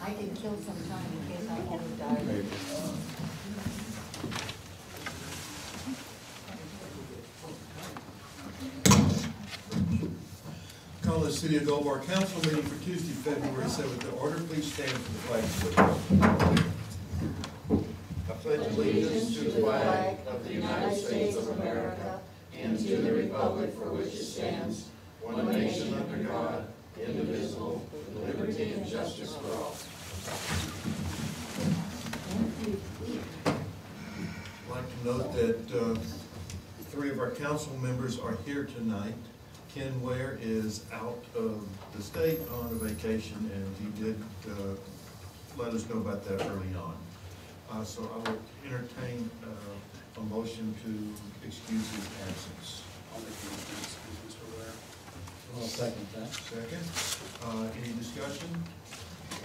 I can kill some time in case I want to die. Call the City of Gold Bar Council meeting for Tuesday, February 7th to order. Please stand for the flag. I pledge allegiance to the flag of the United States of America and to the republic for which it stands, one nation under God, indivisible, with liberty and justice for all. I'd like to note that three of our council members are here tonight. Ken Ware is out of the state on a vacation, and he did let us know about that early on. So I will entertain a motion to excuse his absence. I'll make the motion to excuse Mr. Ware. I'll second that. Second. Any discussion?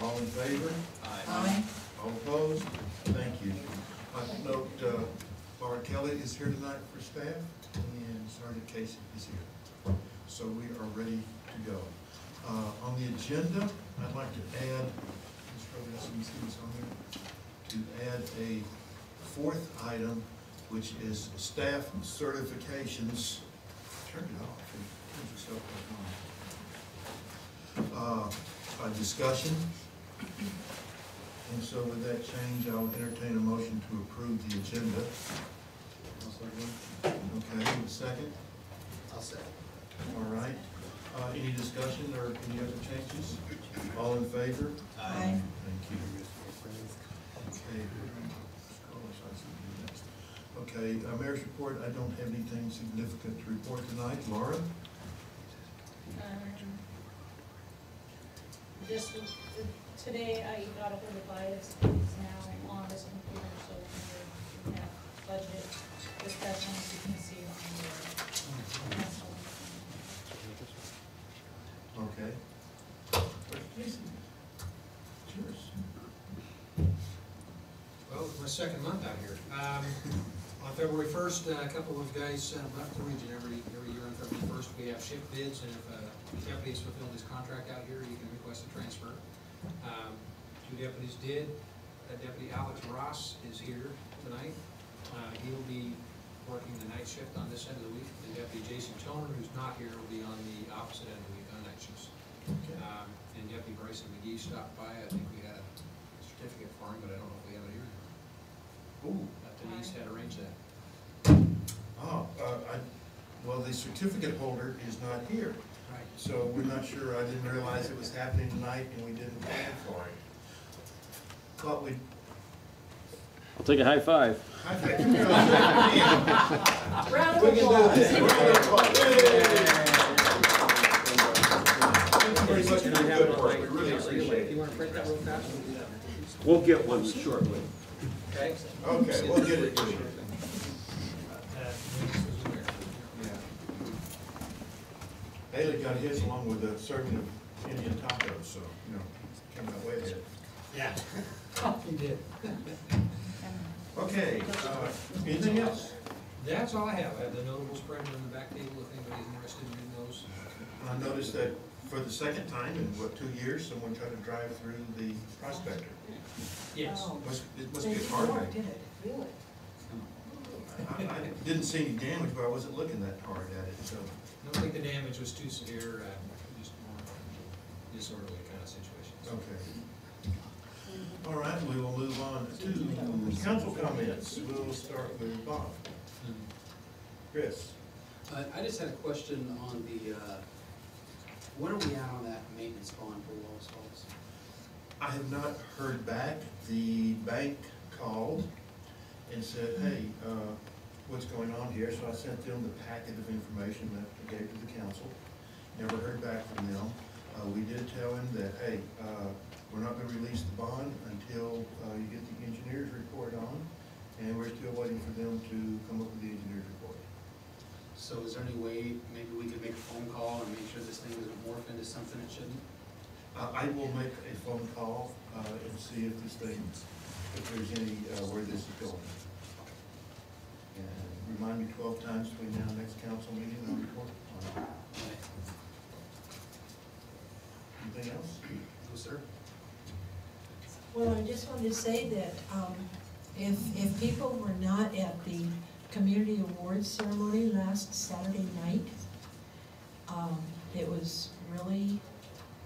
All in favor? Aye. All opposed? Thank you. I note Laura Kelly is here tonight for staff, and Sergeant Casey is here. So we are ready to go. On the agenda, I'd like to add, to add a fourth item, which is staff certifications. Turn it off. It turns itself back on. A discussion. And so with that change, I'll entertain a motion to approve the agenda. Okay, a second? I'll second. All right. Any discussion or any other changes? All in favor? Aye. Thank you. Okay. Okay, Mayor's report, I don't have anything significant to report tonight. Laura? Just today I got a hold of Bias, he's now on his computer, so we have budget discussions, you can see on the Okay. Cheers. Well, it's my second month out here. On February 1st, a couple of guys left the region every year on February 1st. We have shift bids, and if a deputy's fulfilled his contract out here, you can request a transfer. Two deputies did. Deputy Alex Ross is here tonight. He will be working the night shift on this end of the week. And Deputy Jason Toner, who's not here, will be on the opposite end of the week on night shifts. Okay. And Deputy Bryson McGee stopped by. I think we had a certificate for him, but I don't know if we have it here. Ooh. Denise had arranged that. Oh, well, the certificate holder is not here. Right. So we're not sure. I didn't realize it was happening tonight, and we didn't plan for it. Thought we'd. I'll take a high five. Round of applause. Very much for your good work. We really appreciate If you it. want to print that real fast, we'll do that. We'll get one shortly. Okay? Okay, we'll get it to you. Haley got his along with a serving of Indian tacos, so, you know, came that way ahead. Yeah. You did. Okay, anything else? That's all I have. I have the notables printed on the back table if anybody's interested in reading those. I noticed that for the second time in, what, 2 years, someone tried to drive through the prospector. Yes. Oh. It must be a car wreck. Did it, really? I didn't see any damage, but I wasn't looking that hard at it, so. I don't think the damage was too severe, just more disorderly kind of situation. Okay. All right, we will move on to council comments. We'll start with Bob. Chris? I just had a question on the, when are we at on that maintenance bond for Wallace Falls? I have not heard back. The bank called and said, hey, what's going on here? So I sent them the packet of information that I gave to the council. Never heard back from them. We did tell him that, hey, we're not going to release the bond until you get the engineer's report on, and we're still waiting for them to come up with the engineer's report. So is there any way maybe we could make a phone call and make sure this thing doesn't morph into something it shouldn't? I will make a phone call and see if this thing, if there's any, where this is going. And remind me 12 times between now and next council meeting, I'll report on it. Anything else? No, sir. Well, I just wanted to say that if people were not at the community awards ceremony last Saturday night, it was really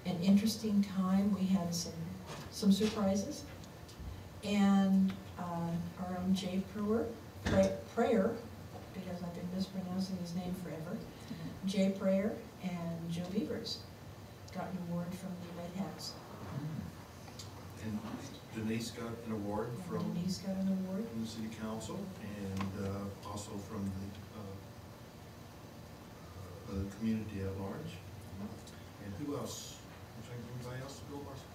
an interesting time. We had some surprises. And our own Jay Prayer, because I've been mispronouncing his name forever, Jay Prayer and Joe Beavers got an award from the Red Hats. And Denise got an award from Denise got an award. the city council and also from the community at large. And who else? Anybody else to go, Marcia?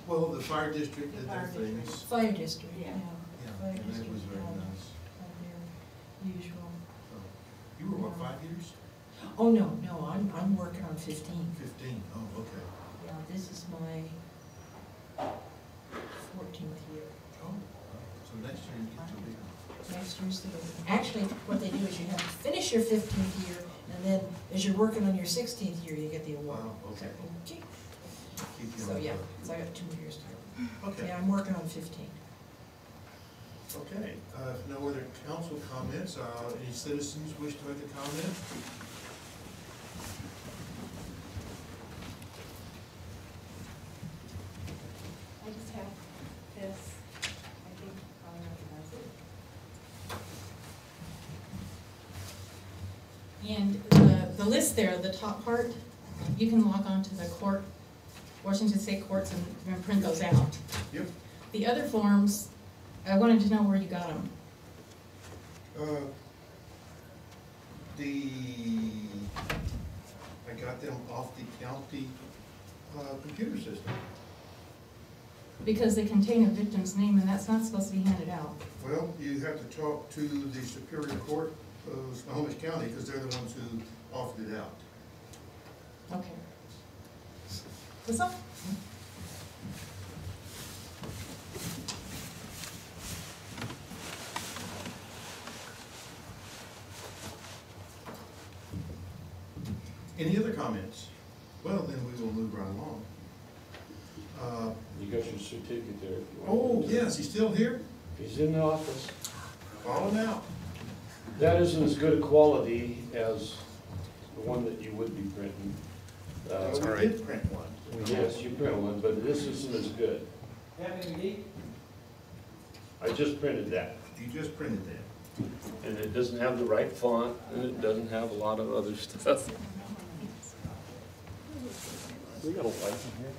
Well, the fire district did their things. Fire district, yeah. Yeah, Fire and that district was very had nice. their usual. You were, what, 5 years? Oh, no, I'm working on 15. 15, oh, okay. Yeah, this is my 14th year. Oh, so next year you get to be. Next year's the big one. Actually, what they do is you have to finish your 15th year, and then as you're working on your 16th year, you get the award. Wow, okay. Okay. Keep you So, on yeah, the- so I got 2 years to go. Okay, Yeah, I'm working on 15. okay. If no other council comments, any citizens wish to make a comment? I just have this, I think you probably recognize it. And the list there, the top part, you can log on to the court, Washington State Courts, and print those out. Yep. The other forms, I wanted to know where you got them. I got them off the county computer system. Because they contain a victim's name, and that's not supposed to be handed out. Well, you have to talk to the Superior Court of Snohomish County, because they're the ones who offered it out. Okay. What's up? Any other comments? Well, then we will move right along. You got your certificate there if you want. Oh, yes, he's still here? He's in the office. Call him out. That isn't as good a quality as the one that you would be printing. We did print one. Yes, you print one, but this isn't as good. I just printed that, You just printed that. and it doesn't have the right font, and it doesn't have a lot of other stuff. We got a light in here.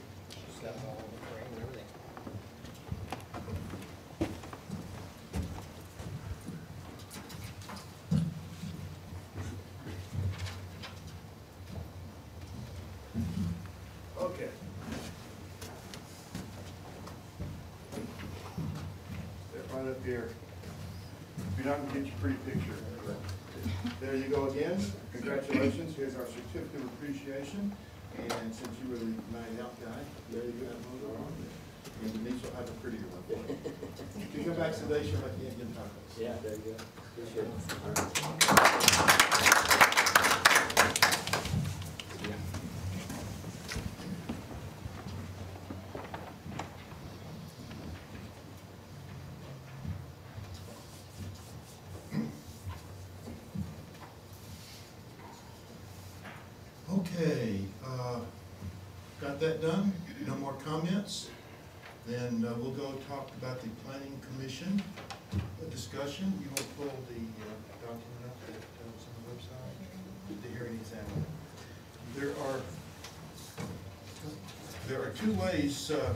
Okay. Step right up here. If you're not gonna get your pretty picture. There you go again. Congratulations. Here's our certificate of appreciation. And since you were the night out guy, there you have those on. And Denise will have a prettier one for you. You can come back today, she'll have the Indian tacos. Yeah, there you go. Appreciate it. Okay, got that done? No more comments? Then we'll go talk about the planning commission discussion. You want to pull the document up that was on the website? The hearing examiner. There are two ways to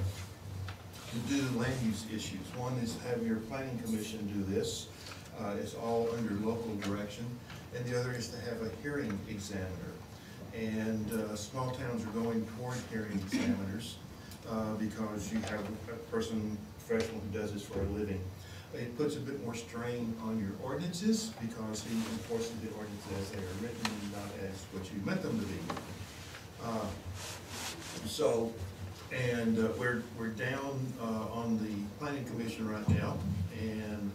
do land use issues. One is have your planning commission do this. It's all under local direction. And the other is to have a hearing examiner. And small towns are going toward hearing examiners because you have a person, professional who does this for a living. It puts a bit more strain on your ordinances because he enforces the ordinances as they are written, not as what you meant them to be. We're down on the planning commission right now, and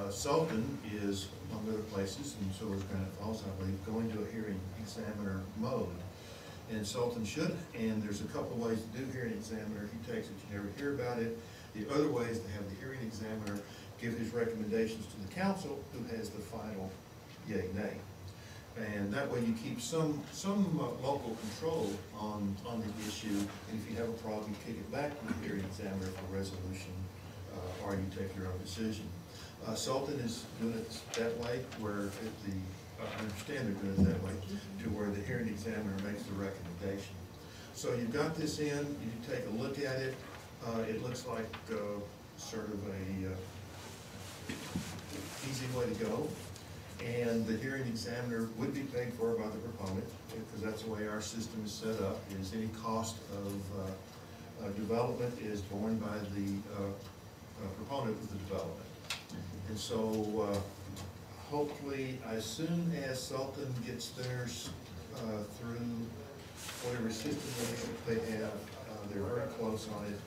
Sultan is, among other places, and so is Granite Falls, I believe, going to a hearing examiner mode. And Sultan should, and there's a couple of ways to do hearing examiner. He takes it, you never hear about it. The other way is to have the hearing examiner give his recommendations to the council, who has the final yay, nay. And that way you keep some local control on the issue. And if you have a problem, you kick it back to the hearing examiner for resolution, or you take your own decision. Sultan is doing it that way, where I understand they're doing it that way, to where the hearing examiner makes the recommendation. So you've got this in, you can take a look at it. It looks like sort of a easy way to go. And the hearing examiner would be paid for by the proponent, because that's the way our system is set up, is any cost of development is borne by the proponent of the development. And so hopefully, as soon as Sultan gets theirs through whatever system they have, they're very close on it.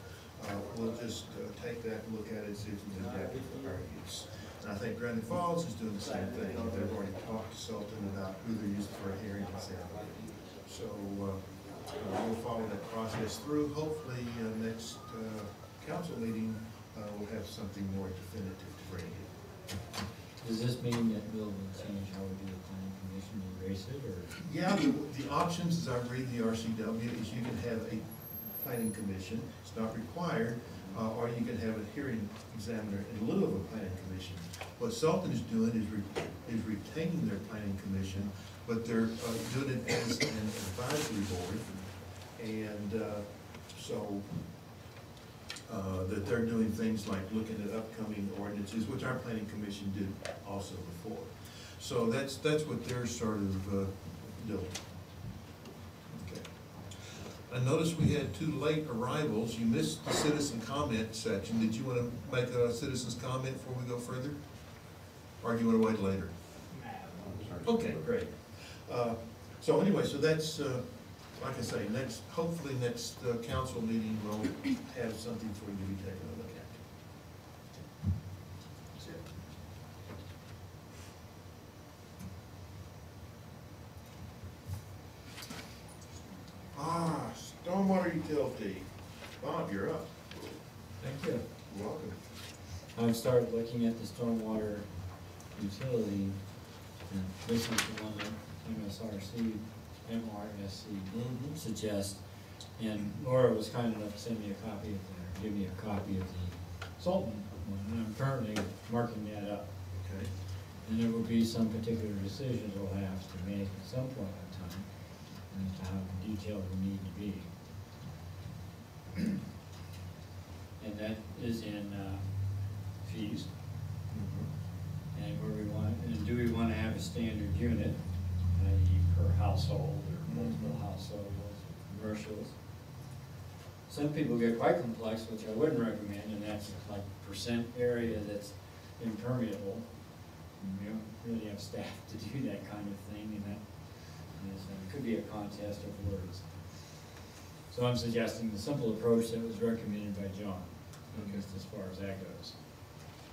We'll just take that and look at it, see if we can adapt it for our use. And I think Grand Falls is doing the same thing. They've already talked to Sultan about who they're using for a hearing examiner. So we'll follow that process through. Hopefully, next council meeting, we'll have something more definitive to bring in. Does this mean that we'll change how we do the planning commission, erase it, or? Yeah, the options, as I read the RCW, is you can have a planning commission, it's not required, or you can have a hearing examiner in lieu of a planning commission. What Sultan is doing is retaining their planning commission, but they're doing it as an advisory board, and so that they're doing things like looking at upcoming ordinances, which our planning commission did also before. So that's what they're sort of doing. Okay. I noticed we had 2 late arrivals. You missed the citizen comment section. Did you want to make a citizen's comment before we go further? Or do you want to wait later? Okay, great. So anyway, so that's, like I say, hopefully next council meeting, we'll have something for you to be taking a look at. That's it. Stormwater utility. Bob, you're up. Thank you. You're welcome. I've started looking at the stormwater utility, and this is the one that MSRC, MRSC suggests. And Laura was kind enough to send me a copy of that, or give me a copy of the Sultan one, and I'm currently marking that up. Okay. And there will be some particular decisions we'll have to make at some point in time, and how detailed we need to be. And that is in fees, and where we want, and do we want to have a standard unit, i.e. per household or multiple households, commercials. Some people get quite complex, which I wouldn't recommend, and that's like percent area that's impermeable. And we don't really have staff to do that kind of thing, and that is, it could be a contest of words. So I'm suggesting the simple approach that was recommended by John, just as far as that goes.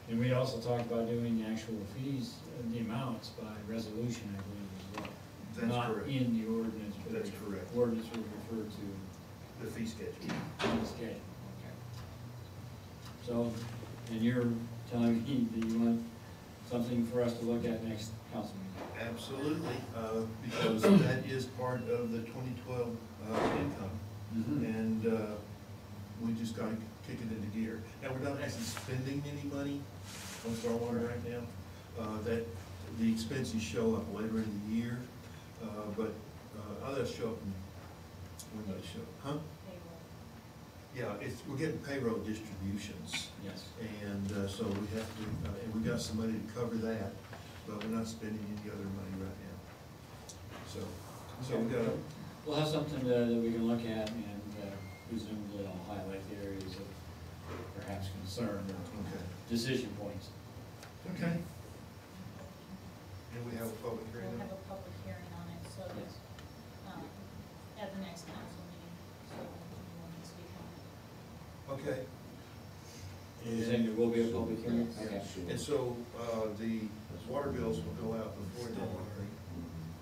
And we also talked about doing the actual fees, the amounts by resolution, I believe, as well. That's Not correct. in the ordinance, but That's the correct. ordinance will refer to The fee schedule. the schedule. Okay. So, and you're telling me that you want something for us to look at next council meeting? Absolutely, because that is part of the 2012 income. And we just got to kick it into gear. Now, we're not actually spending any money on stormwater right now. That the expenses show up later in the year, but they'll show up when they show up. Huh? Yeah, we're getting payroll distributions. Yes. And so we have to, and we got some money to cover that, but we're not spending any other money right now. So we got to. We'll have something that we can look at, and presumably I'll highlight the areas of perhaps concern or Okay. decision points. Okay. And we have a public hearing We'll on have it? a public hearing on it, so, Yes. at the next council meeting, so you want to speak on it. Okay. You're saying there will be a public hearing? Yes. Okay. And so, the water bills will go out before January.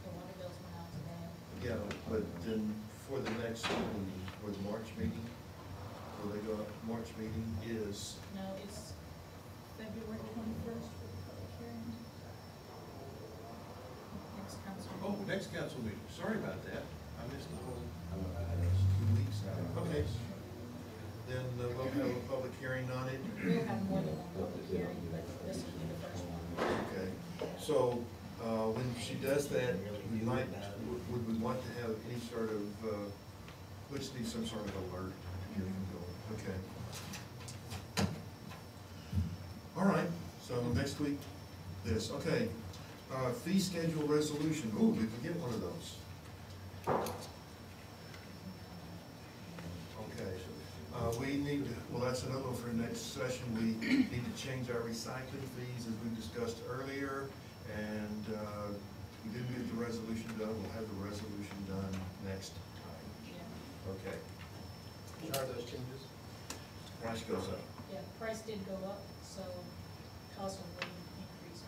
The water bills went out today. Yeah, but then for the next meeting, for the March meeting, will they go up, March meeting is, No, it's February 21st for the public hearing. Next council. oh, next council meeting, sorry about that, I missed the whole, 2 weeks out. Okay. Then we'll have a public hearing on it. We'll have more than one public hearing, but this will be the first one. Okay, so, when she does that, we might, would we want to have any sort of, we just need some sort of alert to get them going, okay? All right, so next week, this, okay. Fee schedule resolution, ooh, we could get one of those. Okay, we need, well, that's another one for next session, we need to change our recycling fees as we discussed earlier, and, we didn't get the resolution done, we'll have the resolution done next time. Yeah, Okay, What are those changes? price goes up. yeah, price did go up, so cost will increase.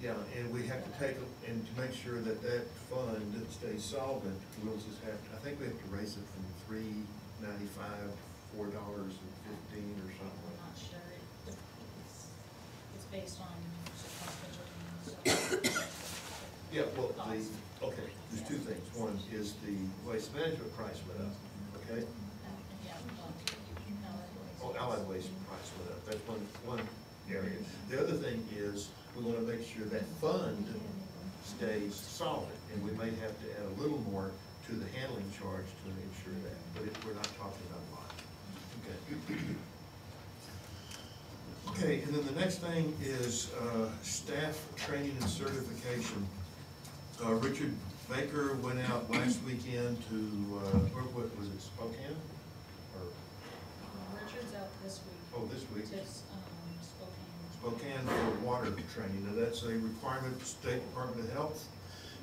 Yeah, and we have to take, and to make sure that that fund stays solvent, we'll just have, I think we have to raise it from $3.95, $4.15 or I'm something. not sure, it's based on cost budgeting and stuff. Yeah, well, okay, there's two things. One is the waste management price went up, okay? Yeah, well, Oh, allied waste price went up, that's one area. The other thing is, we wanna make sure that fund stays solid, and we may have to add a little more to the handling charge to ensure that, but we're not talking about a lot. Okay. Okay, and then the next thing is, staff training and certification. Richard Baker went out last weekend to, what was it, Spokane? Or, Richard's out this week. oh, this week? To, Spokane. Spokane for water training. Now, that's a requirement of the State Department of Health,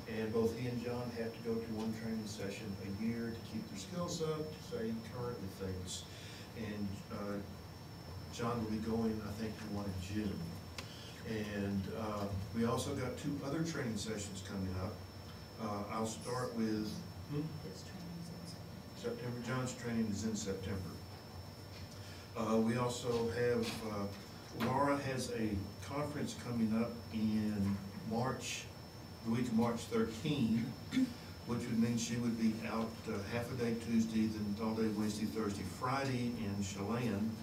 and both he and John have to go to one training session a year to keep their skills up, to stay current with things. And John will be going, I think, to one in June. And we also got 2 other training sessions coming up. I'll start with His training's in September. John's training is in September. We also have, Laura has a conference coming up in March, the week of March 13, which would mean she would be out half a day Tuesday, then all day Wednesday, Thursday, Friday in Chelan.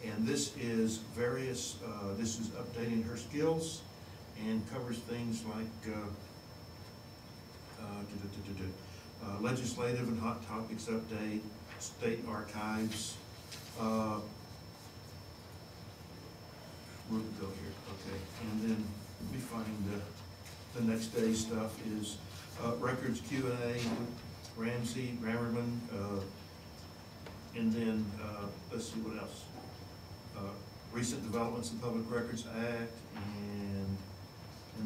And this is various, this is updating her skills and covers things like legislative and hot topics update, state archives. Where we go here? Okay, and then let me find the next day stuff is records Q&A, Ramsey, Rammerman, and then let's see what else. Recent developments in Public Records Act, and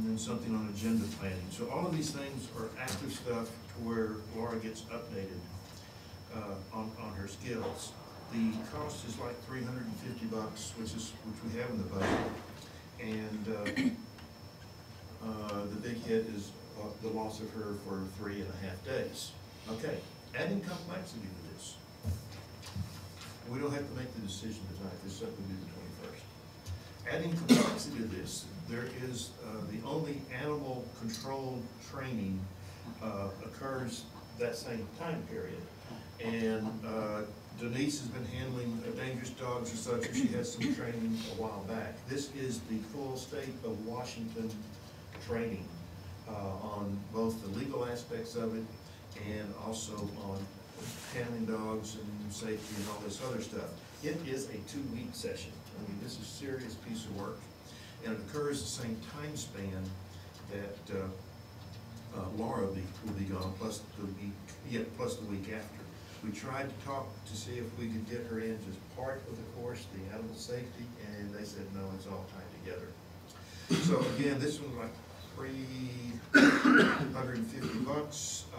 then something on agenda planning. So all of these things are active stuff to where Laura gets updated on her skills. The cost is like $350, which we have in the budget, and the big hit is the loss of her for 3.5 days. Okay, adding complexity to this. We don't have to make the decision tonight. This stuff will be the 21st. Adding complexity to this, there is the only animal control training occurs that same time period. And Denise has been handling dangerous dogs and such, and she had some training a while back. This is the full state of Washington training on both the legal aspects of it and also on handling dogs and safety and all this other stuff. It is a 2-week session. I mean, this is a serious piece of work, and it occurs the same time span that Laura will be gone, plus the week after. We tried to talk to see if we could get her in as part of the course, the animal safety, and they said no, it's all tied together. So again, this one's like $350,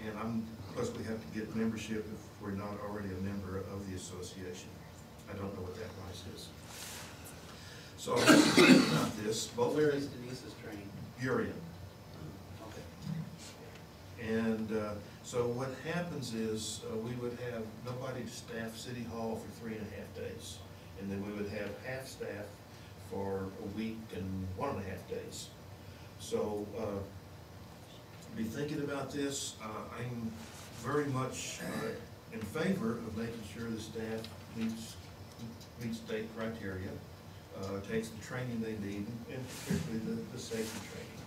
and plus we have to get membership if we're not already a member of the association. I don't know what that price is. So about this, both Where is Denise's training? Burien. Okay. And So what happens is, we would have nobody to staff City Hall for 3.5 days. And then we would have half staff for a week and 1.5 days. So, be thinking about this. I'm very much in favor of making sure the staff meets state criteria, takes the training they need, and particularly the safety training,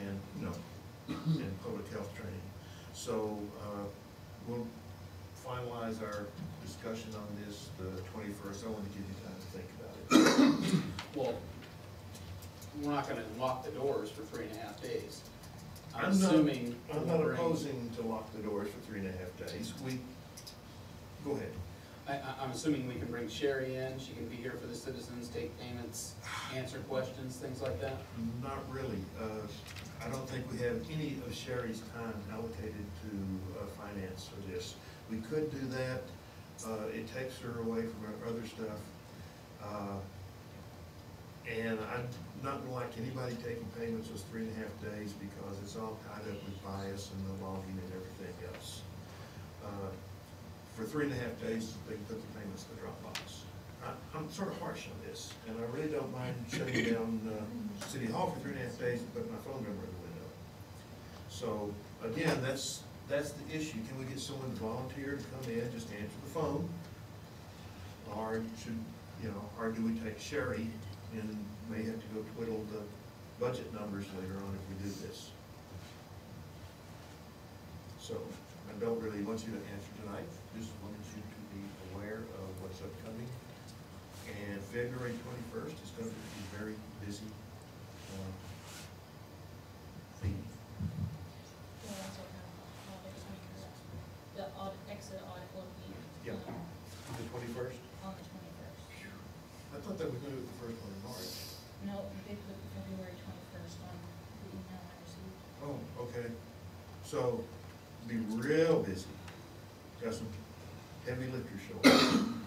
and, and public health training. So, we'll finalize our discussion on this the 21st. I want to give you time to think about it. Well, we're not gonna lock the doors for 3.5 days. I'm I'm not- assuming. I'm we'll not bring- opposing to lock the doors for 3.5 days. Go ahead. I'm assuming we can bring Sherry in, she can be here for the citizens, take payments, answer questions, things like that? Not really. I don't think we have any of Sherry's time allocated to finance for this. We could do that. It takes her away from our other stuff. And I'm not gonna like anybody taking payments those 3.5 days because it's all tied up with bias and the logging and everything else. For 3.5 days, they can put the payments in the Dropbox. I'm sort of harsh on this, and I really don't mind shutting down City Hall for 3.5 days and putting my phone number in the window. So, again, that's the issue. Can we get someone to volunteer to come in, just answer the phone? Or or do we take Sherry and may have to go twiddle the budget numbers later on if we do this? So, I don't really want you to answer tonight, just wanted you to be aware of what's upcoming. And February 21st is going to be very busy. Theme. Well, that's what the exit audit will be. Yeah. The 21st? On the 21st. I thought that was going to be the first one in March. No, they put February 21st on the email I received. Oh, okay. So, be real busy. Got some heavy lifters showing.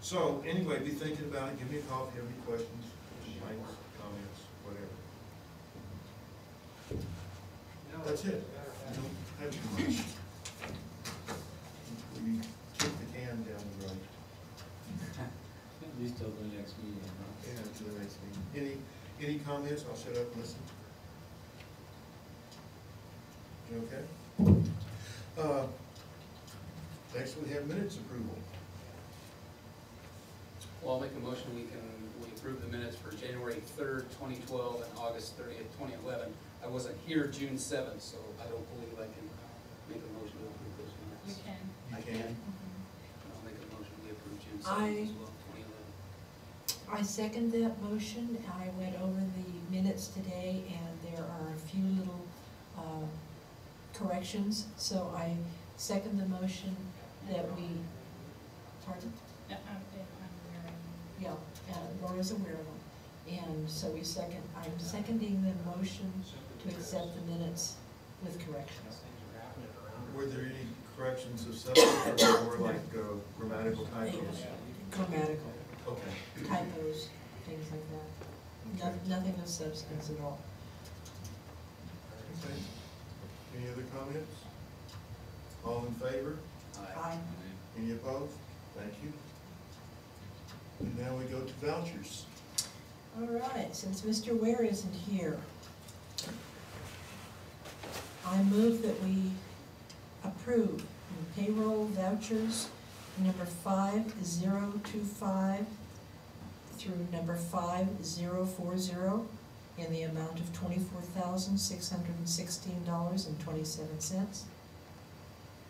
So, anyway, be thinking about it. Give me a call if you have any questions, complaints, comments, whatever. That's it. You don't have too much. We kick the can down the road. At least till the next meeting, huh? Yeah, to the next meeting. Any comments? I'll shut up and listen. You okay? Next we have minutes approval. Well, I'll make a motion, we approve the minutes for January 3rd, 2012 and August 30th, 2011. I wasn't here June 7th, so I don't believe I can make a motion to approve those You minutes. can. You can? I'll make a motion, we approve June 7th I- as well, 2011. I second that motion. I went over the minutes today, and there are a few little corrections, so I second the motion that we, pardon? I'm aware of Yeah, Laura's aware of them. And so I'm seconding the motion to accept the minutes with corrections. Were there any corrections of substance or more like grammatical typos? Grammatical, Okay. typos, things like that. Okay. Nothing of substance at all. Okay. Any other comments? All in favor? Aye. Any opposed? Thank you. And now we go to vouchers. All right, since Mr. Ware isn't here, I move that we approve payroll vouchers number 5025 through number 5040 in the amount of $24,616.27. Do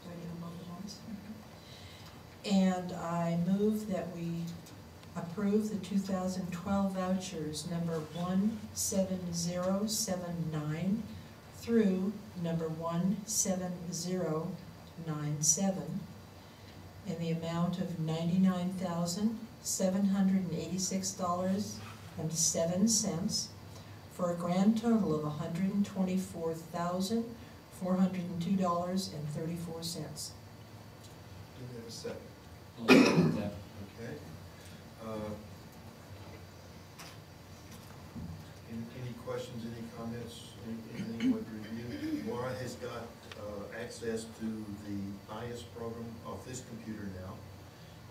I do them both at once? And I move that we approve the 2012 vouchers number 17079 through number 17097 in the amount of $99,786.07 for a grand total of $124,402.34. Do we have a second? I'll second that. Okay. Any questions, any comments, anything you want to review? Laura has got access to the IS program off this computer now.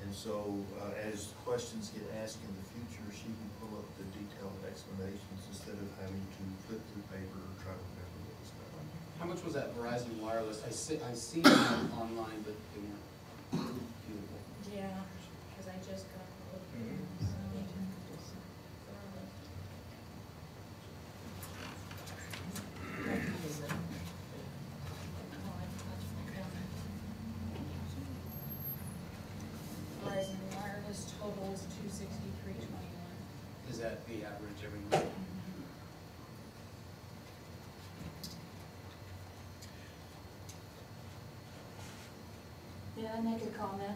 And so, as questions get asked in the future, she can pull up the detailed explanations instead of having to flip through paper or try to remember what was going on. How much was that Verizon wireless? I seen them online, but they weren't beautiful. Yeah, because I just got. Verizon wireless totals $263.21. Is that the average every month? May I make a comment?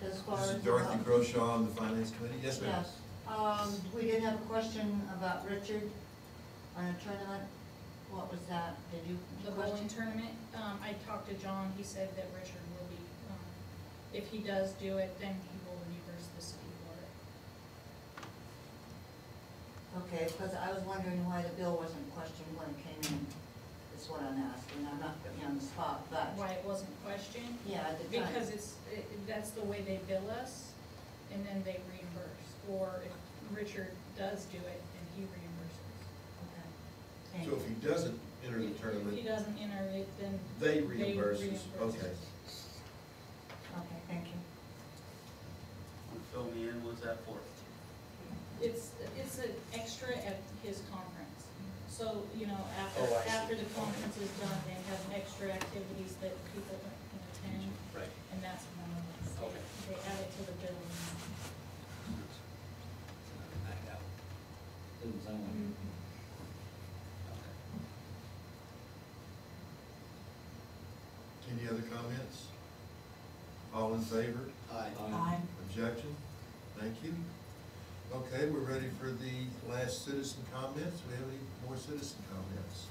As far This as. is Dorothy Groshaw on the Finance Committee. Yes, ma'am. Yes, we did have a question about Richard on a tournament. What was that? Did you? The bowling tournament, I talked to John, he said that Richard will be, if he does do it, then he will reimburse the city for it. Okay, because I was wondering why the bill wasn't questioned when it came in. That's what I'm asking. I'm not putting you on the spot, but. Why it wasn't questioned? Yeah, at the time. Because that's the way they bill us, and then they reimburse. Or if Richard does do it, then he reimburses. Okay. Thank So if he doesn't enter the If he tournament, doesn't enter it, then they reimburse us. reimburse Okay. us. Okay, thank you. Fill me in, what's that for? It's an extra at his conference. So, you know, Oh, I see. after the conference is done, they have extra activities that people can attend, Right. and that's one of them. So Okay. they add it to the bill. Back out. Doesn't sound like it. Okay. Any other comments? All in favor? Aye. Aye. Objection? Thank you. Okay, we're ready for the last citizen comments. Do we have any more citizen comments?